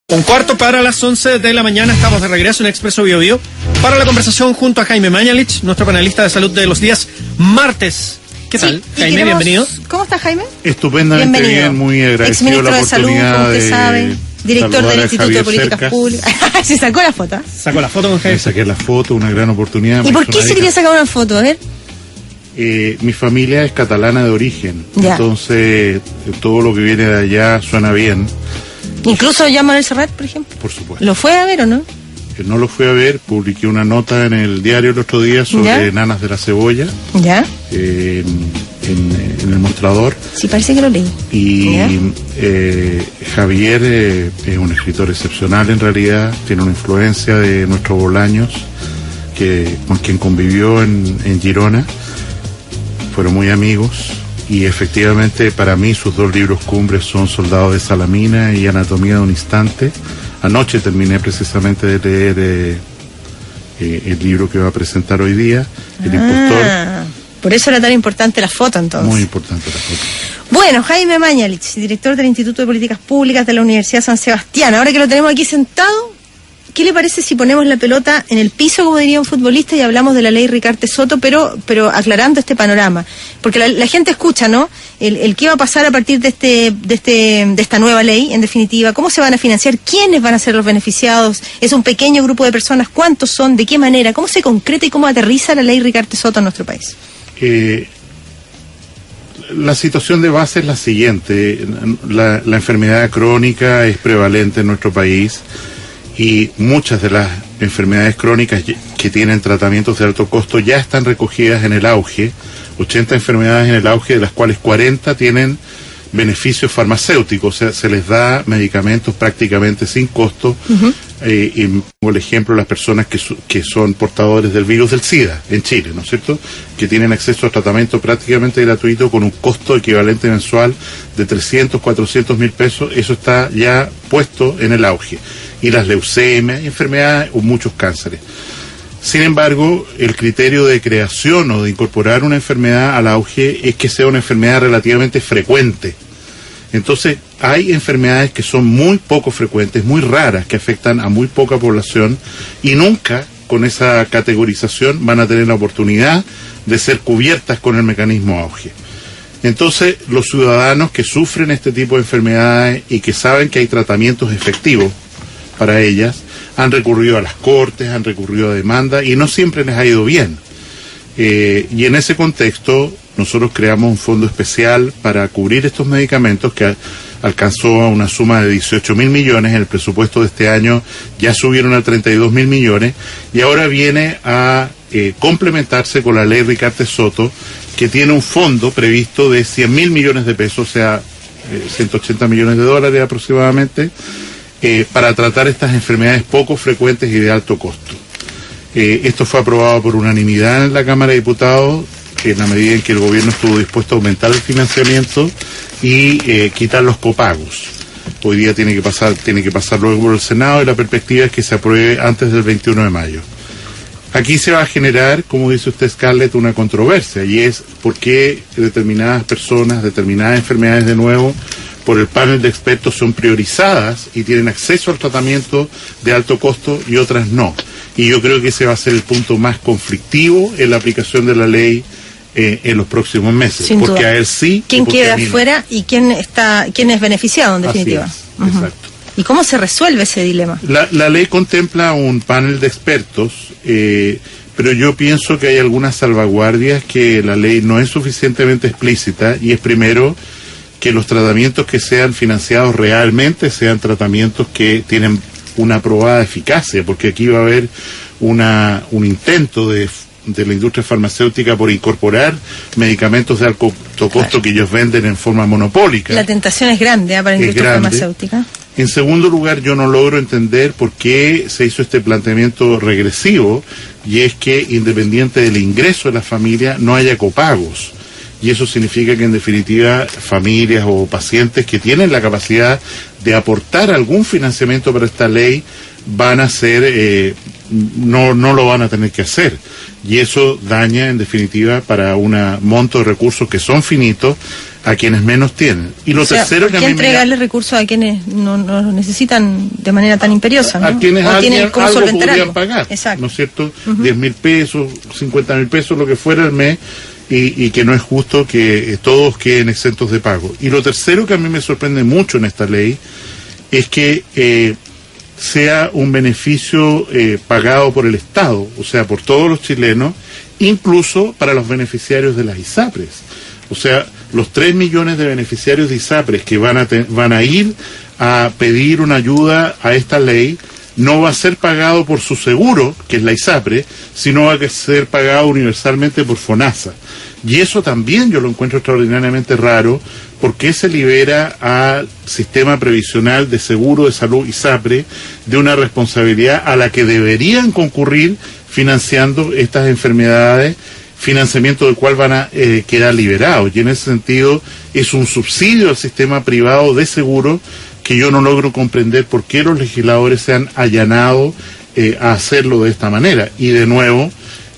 Un cuarto para las 11 de la mañana, estamos de regreso en Expreso Bio Bio para la conversación junto a Jaime Mañalich, nuestro panelista de salud de los días martes. ¿Qué tal, Jaime? Bienvenido. ¿Cómo está, Jaime? Estupendamente bien, muy agradecido la oportunidad de salud, director del Instituto de Políticas Públicas. Se sacó la foto. Sacó la foto con Jaime. Saqué la foto, una gran oportunidad. ¿Y por qué se quería sacar una foto? A ver. Mi familia es catalana de origen, ya. Entonces todo lo que viene de allá suena bien. ¿Incluso ya Manuel Serrat, por ejemplo? Por supuesto. ¿Lo fue a ver o no? No lo fui a ver, publiqué una nota en el diario el otro día sobre Nanas de la Cebolla. ¿Ya? En el mostrador. Sí, parece que lo leí. Y Javier es un escritor excepcional en realidad, tiene una influencia de nuestro Bolaños, con quien convivió en Girona, fueron muy amigos. Y efectivamente, para mí, sus dos libros cumbres son Soldado de Salamina y Anatomía de un Instante. Anoche terminé precisamente de leer el libro que va a presentar hoy día, El Impostor. Por eso era tan importante la foto, entonces. Muy importante la foto. Bueno, Jaime Mañalich, director del Instituto de Políticas Públicas de la Universidad San Sebastián. Ahora que lo tenemos aquí sentado, ¿qué le parece si ponemos la pelota en el piso, como diría un futbolista, y hablamos de la ley Ricarte Soto, pero aclarando este panorama? Porque la gente escucha, ¿no? El qué va a pasar a partir de esta nueva ley, en definitiva, cómo se van a financiar, quiénes van a ser los beneficiados, es un pequeño grupo de personas, cuántos son, de qué manera, cómo se concreta y cómo aterriza la ley Ricarte Soto en nuestro país. La situación de base es la siguiente: la enfermedad crónica es prevalente en nuestro país. Y muchas de las enfermedades crónicas que tienen tratamientos de alto costo ya están recogidas en el auge, 80 enfermedades en el auge, de las cuales 40 tienen beneficios farmacéuticos, o sea, se les da medicamentos prácticamente sin costo. Y por ejemplo, las personas que son portadores del virus del SIDA en Chile, ¿no es cierto?, que tienen acceso a tratamiento prácticamente gratuito con un costo equivalente mensual de 300, 400 mil pesos, eso está ya puesto en el auge. Y las leucemias, enfermedades o muchos cánceres. Sin embargo, el criterio de creación o de incorporar una enfermedad al auge es que sea una enfermedad relativamente frecuente. Entonces, hay enfermedades que son muy poco frecuentes, muy raras, que afectan a muy poca población y nunca con esa categorización van a tener la oportunidad de ser cubiertas con el mecanismo auge. Entonces, los ciudadanos que sufren este tipo de enfermedades y que saben que hay tratamientos efectivos para ellas, han recurrido a las cortes, han recurrido a demanda y no siempre les ha ido bien. Y en ese contexto, nosotros creamos un fondo especial para cubrir estos medicamentos que alcanzó a una suma de 18.000 millones, en el presupuesto de este año ya subieron a 32.000 millones y ahora viene a complementarse con la ley Ricarte Soto, que tiene un fondo previsto de 100.000 millones de pesos, o sea, 180 millones de dólares aproximadamente, para tratar estas enfermedades poco frecuentes y de alto costo. Esto fue aprobado por unanimidad en la Cámara de Diputados, en la medida en que el gobierno estuvo dispuesto a aumentar el financiamiento y quitar los copagos. Hoy día tiene que pasar luego por el Senado y la perspectiva es que se apruebe antes del 21 de mayo. Aquí se va a generar, como dice usted, Scarlett, una controversia, y es por qué determinadas personas, determinadas enfermedades, de nuevo, por el panel de expertos son priorizadas y tienen acceso al tratamiento de alto costo y otras no. Y yo creo que ese va a ser el punto más conflictivo en la aplicación de la ley en los próximos meses. Sin porque duda. A él sí. ¿Quién queda afuera y quién es beneficiado en definitiva? Así es, exacto. ¿Y cómo se resuelve ese dilema? La ley contempla un panel de expertos, pero yo pienso que hay algunas salvaguardias que la ley no es suficientemente explícita, y es primero que los tratamientos que sean financiados realmente sean tratamientos que tienen una probada eficacia, porque aquí va a haber un intento de la industria farmacéutica por incorporar medicamentos de alto costo que ellos venden en forma monopólica. La tentación es grande para la industria farmacéutica. En segundo lugar, yo no logro entender por qué se hizo este planteamiento regresivo, y es que independiente del ingreso de la familia no haya copagos. Y eso significa que en definitiva familias o pacientes que tienen la capacidad de aportar algún financiamiento para esta ley van a ser, no lo van a tener que hacer. Y eso daña en definitiva, para un monto de recursos que son finitos, a quienes menos tienen. Y lo tercero que a mí entregarle recursos a quienes no los necesitan de manera tan imperiosa, ¿no? A quienes algo podrían algo. pagar, Exacto. ¿no es cierto? 10.000 pesos, 50.000 pesos, lo que fuera el mes, y que no es justo que todos queden exentos de pago. Y lo tercero que a mí me sorprende mucho en esta ley es que sea un beneficio pagado por el Estado, o sea, por todos los chilenos, incluso para los beneficiarios de las ISAPRES. O sea, los 3 millones de beneficiarios de ISAPRES que van a ir a pedir una ayuda a esta ley, no va a ser pagado por su seguro, que es la ISAPRE, sino va a ser pagado universalmente por FONASA. Y eso también yo lo encuentro extraordinariamente raro, porque se libera al sistema previsional de seguro de salud ISAPRE de una responsabilidad a la que deberían concurrir financiando estas enfermedades, financiamiento del cual van a quedar liberados. Y en ese sentido es un subsidio al sistema privado de seguro que yo no logro comprender por qué los legisladores se han allanado a hacerlo de esta manera. Y de nuevo,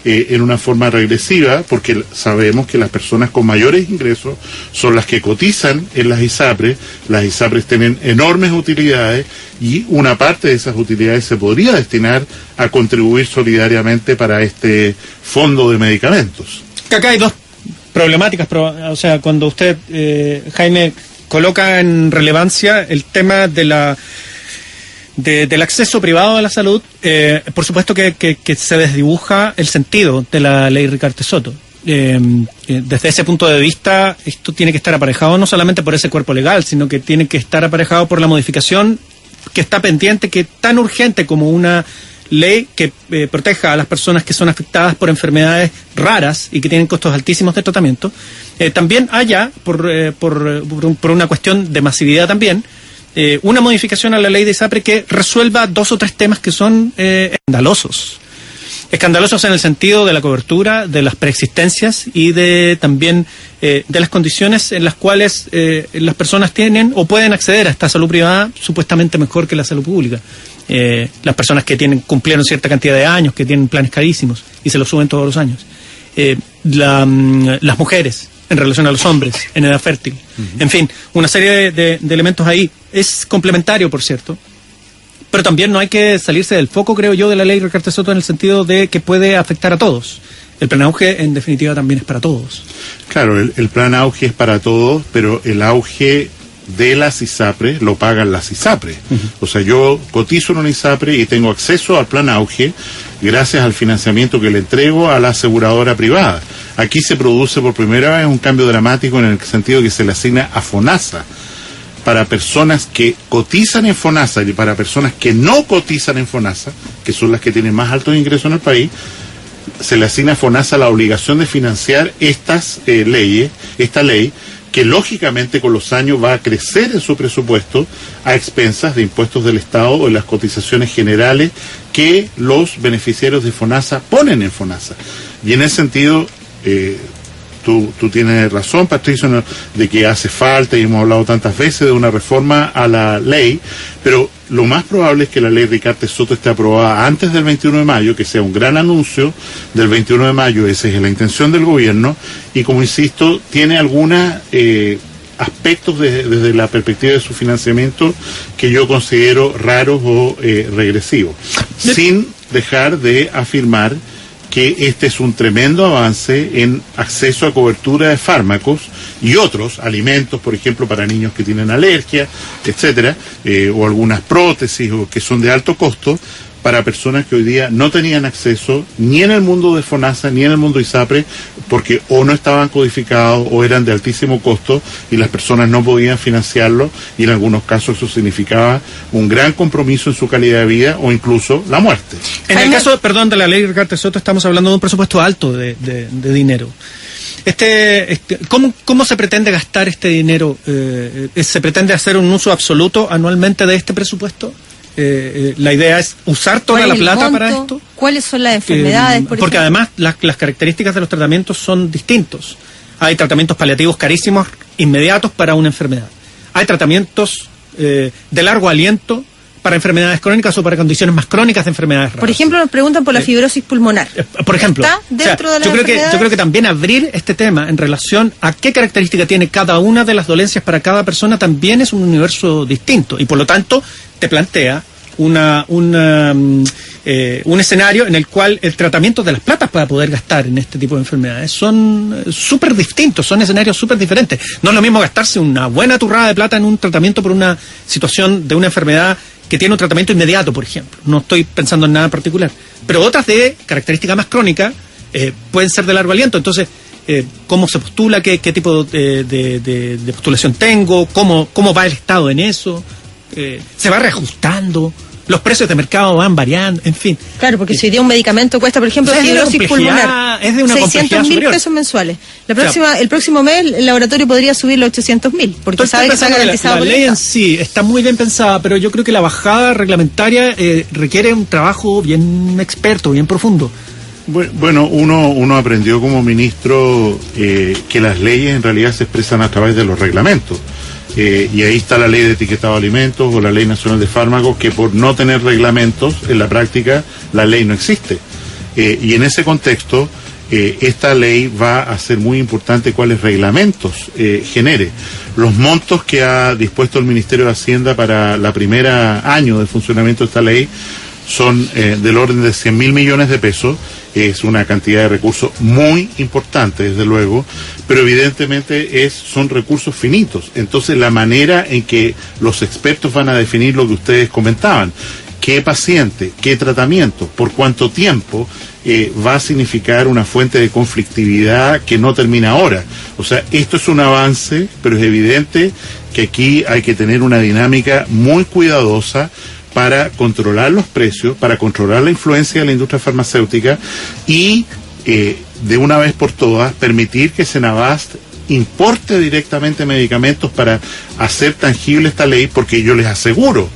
en una forma regresiva, porque sabemos que las personas con mayores ingresos son las que cotizan en las ISAPRES tienen enormes utilidades y una parte de esas utilidades se podría destinar a contribuir solidariamente para este fondo de medicamentos. Acá hay dos problemáticas, o sea, cuando usted, Jaime, coloca en relevancia el tema de del acceso privado a la salud, por supuesto que se desdibuja el sentido de la ley Ricartes Soto. Desde ese punto de vista, esto tiene que estar aparejado no solamente por ese cuerpo legal, sino que tiene que estar aparejado por la modificación que está pendiente, que es tan urgente como una ley que proteja a las personas que son afectadas por enfermedades raras y que tienen costos altísimos de tratamiento. También haya, por una cuestión de masividad también, una modificación a la ley de ISAPRE que resuelva 2 o 3 temas que son escandalosos. Escandalosos en el sentido de la cobertura, de las preexistencias y también de las condiciones en las cuales las personas tienen o pueden acceder a esta salud privada supuestamente mejor que la salud pública. Las personas que cumplieron cierta cantidad de años, que tienen planes carísimos y se los suben todos los años. Las mujeres en relación a los hombres en edad fértil. En fin, una serie de elementos ahí. Es complementario, por cierto. Pero también no hay que salirse del foco, creo yo, de la ley Ricartes Soto en el sentido de que puede afectar a todos. El plan auge, en definitiva, también es para todos. Claro, el plan auge es para todos, pero el auge de las ISAPRES lo pagan las ISAPRES. O sea, yo cotizo en una ISAPRE y tengo acceso al plan auge gracias al financiamiento que le entrego a la aseguradora privada. Aquí se produce por primera vez un cambio dramático en el sentido que se le asigna a FONASA para personas que cotizan en FONASA y para personas que no cotizan en FONASA, que son las que tienen más altos ingresos en el país. Se le asigna a FONASA la obligación de financiar esta ley, que lógicamente con los años va a crecer en su presupuesto a expensas de impuestos del Estado o de las cotizaciones generales que los beneficiarios de FONASA ponen en FONASA. Y en ese sentido, tú tienes razón, Patricio, de que hace falta, y hemos hablado tantas veces, de una reforma a la ley, pero lo más probable es que la ley Ricartes Soto esté aprobada antes del 21 de mayo, que sea un gran anuncio del 21 de mayo, esa es la intención del gobierno, y como insisto, tiene algunos aspectos desde la perspectiva de su financiamiento que yo considero raros o regresivos, sin dejar de afirmar que este es un tremendo avance en acceso a cobertura de fármacos y otros alimentos, por ejemplo, para niños que tienen alergia, etcétera, o algunas prótesis o que son de alto costo, para personas que hoy día no tenían acceso ni en el mundo de FONASA ni en el mundo ISAPRE, porque o no estaban codificados o eran de altísimo costo y las personas no podían financiarlo, y en algunos casos eso significaba un gran compromiso en su calidad de vida o incluso la muerte. En el caso, de la ley Ricartes Soto, estamos hablando de un presupuesto alto de dinero. ¿Cómo se pretende gastar este dinero? ¿Se pretende hacer un uso absoluto anualmente de este presupuesto? La idea es usar toda la plata monto, para esto. ¿Cuáles son las enfermedades? Porque además las características de los tratamientos son distintos. Hay tratamientos paliativos carísimos, inmediatos para una enfermedad. Hay tratamientos de largo aliento para enfermedades crónicas o para condiciones más crónicas de enfermedades raras. Por ejemplo, nos preguntan por la fibrosis pulmonar. Por ejemplo, ¿Está dentro de las yo enfermedades? creo que también abrir este tema en relación a qué característica tiene cada una de las dolencias para cada persona también es un universo distinto y por lo tanto te plantea un escenario en el cual el tratamiento de las platas para poder gastar en este tipo de enfermedades son súper distintos, son escenarios súper diferentes. No es lo mismo gastarse una buena turrada de plata en un tratamiento por una situación de una enfermedad que tiene un tratamiento inmediato, por ejemplo. No estoy pensando en nada en particular. Pero otras de característica más crónica pueden ser de largo aliento. Entonces, ¿cómo se postula? ¿Qué tipo de postulación tengo? ¿Cómo va el Estado en eso? ¿Se va reajustando? Los precios de mercado van variando, en fin. Claro, porque si hoy día un medicamento cuesta, por ejemplo, fibrosis pulmonar, es de una 600.000 pesos mensuales. El próximo mes el laboratorio podría subirlo a 800.000, porque sabe que está garantizado. La ley en sí está muy bien pensada, pero yo creo que la bajada reglamentaria requiere un trabajo bien experto, bien profundo. Bueno, uno aprendió como ministro que las leyes en realidad se expresan a través de los reglamentos. Y ahí está la ley de etiquetado de alimentos o la ley nacional de fármacos, que por no tener reglamentos, en la práctica, la ley no existe. Y en ese contexto, esta ley va a ser muy importante cuáles reglamentos genere. Los montos que ha dispuesto el Ministerio de Hacienda para la primera año de funcionamiento de esta ley son del orden de 100.000 millones de pesos. Es una cantidad de recursos muy importante, desde luego, pero evidentemente son recursos finitos. Entonces, la manera en que los expertos van a definir lo que ustedes comentaban, qué paciente, qué tratamiento, por cuánto tiempo, va a significar una fuente de conflictividad que no termina ahora. O sea, esto es un avance, pero es evidente que aquí hay que tener una dinámica muy cuidadosa para controlar los precios, para controlar la influencia de la industria farmacéutica y de una vez por todas permitir que Senabast importe directamente medicamentos para hacer tangible esta ley, porque yo les aseguro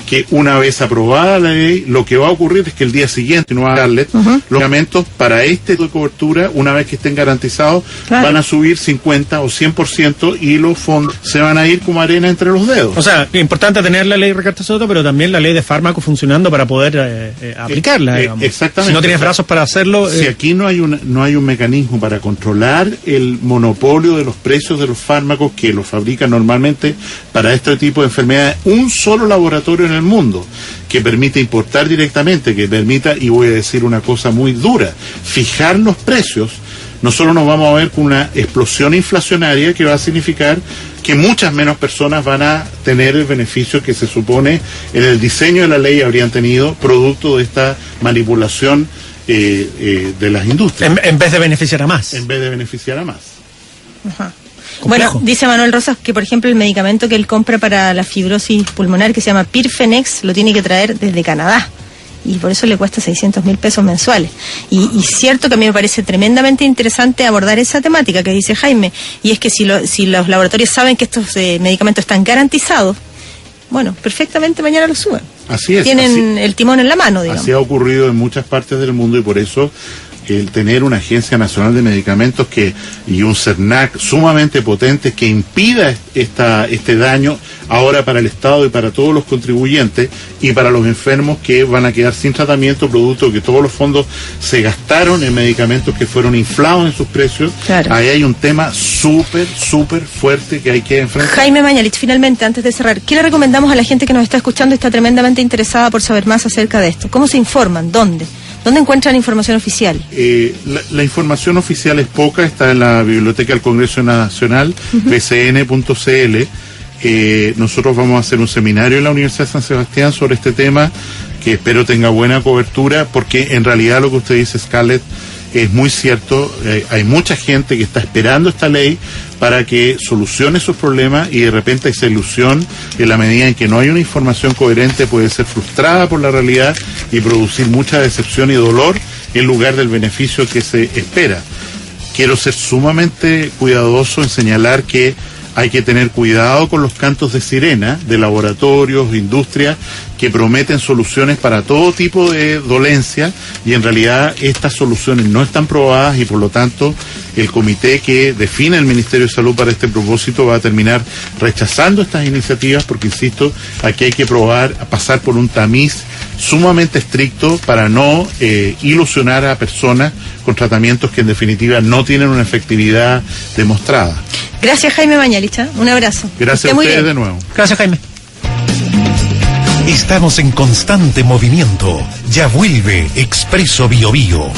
que una vez aprobada la ley, lo que va a ocurrir es que el día siguiente no va a darle los medicamentos para este tipo de cobertura, una vez que estén garantizados, van a subir 50 o 100% y los fondos se van a ir como arena entre los dedos. O sea, es importante tener la ley Ricardo Soto, pero también la ley de fármaco funcionando para poder aplicarla, digamos. Exactamente. Si no tienes brazos para hacerlo... Si aquí no hay un mecanismo para controlar el monopolio de los precios de los fármacos que los fabrican normalmente para este tipo de enfermedades, un solo laboratorio en el mundo que permite importar directamente, que permita, y voy a decir una cosa muy dura, fijar los precios, nosotros nos vamos a ver con una explosión inflacionaria que va a significar que muchas menos personas van a tener el beneficio que se supone en el diseño de la ley habrían tenido, producto de esta manipulación de las industrias. En vez de beneficiar a más. En vez de beneficiar a más. Ajá. Bueno, dice Manuel Rosas que, por ejemplo, el medicamento que él compra para la fibrosis pulmonar, que se llama Pirfenex, lo tiene que traer desde Canadá. Y por eso le cuesta 600.000 pesos mensuales. Y cierto que a mí me parece tremendamente interesante abordar esa temática que dice Jaime. Y es que si los laboratorios saben que estos medicamentos están garantizados, bueno, perfectamente mañana los suben. Así es. Tienen el timón en la mano, digamos. Así ha ocurrido en muchas partes del mundo y por eso el tener una Agencia Nacional de Medicamentos y un CERNAC sumamente potente que impida este daño ahora para el Estado y para todos los contribuyentes y para los enfermos que van a quedar sin tratamiento producto de que todos los fondos se gastaron en medicamentos que fueron inflados en sus precios. Claro. Ahí hay un tema súper fuerte que hay que enfrentar. Jaime Mañalich, finalmente, antes de cerrar, ¿qué le recomendamos a la gente que nos está escuchando y está tremendamente interesada por saber más acerca de esto? ¿Cómo se informan? ¿Dónde encuentran información oficial? La información oficial es poca, está en la Biblioteca del Congreso Nacional, bcn.cl. Nosotros vamos a hacer un seminario en la Universidad de San Sebastián sobre este tema, que espero tenga buena cobertura, porque en realidad lo que usted dice, Scarlett, es muy cierto. Hay mucha gente que está esperando esta ley para que solucione sus problemas y de repente esa ilusión, en la medida en que no hay una información coherente, puede ser frustrada por la realidad y producir mucha decepción y dolor en lugar del beneficio que se espera. Quiero ser sumamente cuidadoso en señalar que hay que tener cuidado con los cantos de sirena de laboratorios, industrias, que prometen soluciones para todo tipo de dolencia, y en realidad estas soluciones no están probadas, y por lo tanto el comité que define el Ministerio de Salud para este propósito va a terminar rechazando estas iniciativas, porque insisto, aquí hay que pasar por un tamiz sumamente estricto para no ilusionar a personas con tratamientos que en definitiva no tienen una efectividad demostrada. Gracias, Jaime Mañalich, un abrazo. Gracias a ustedes de nuevo. Gracias, Jaime. Estamos en constante movimiento. Ya vuelve Expreso Bio Bio.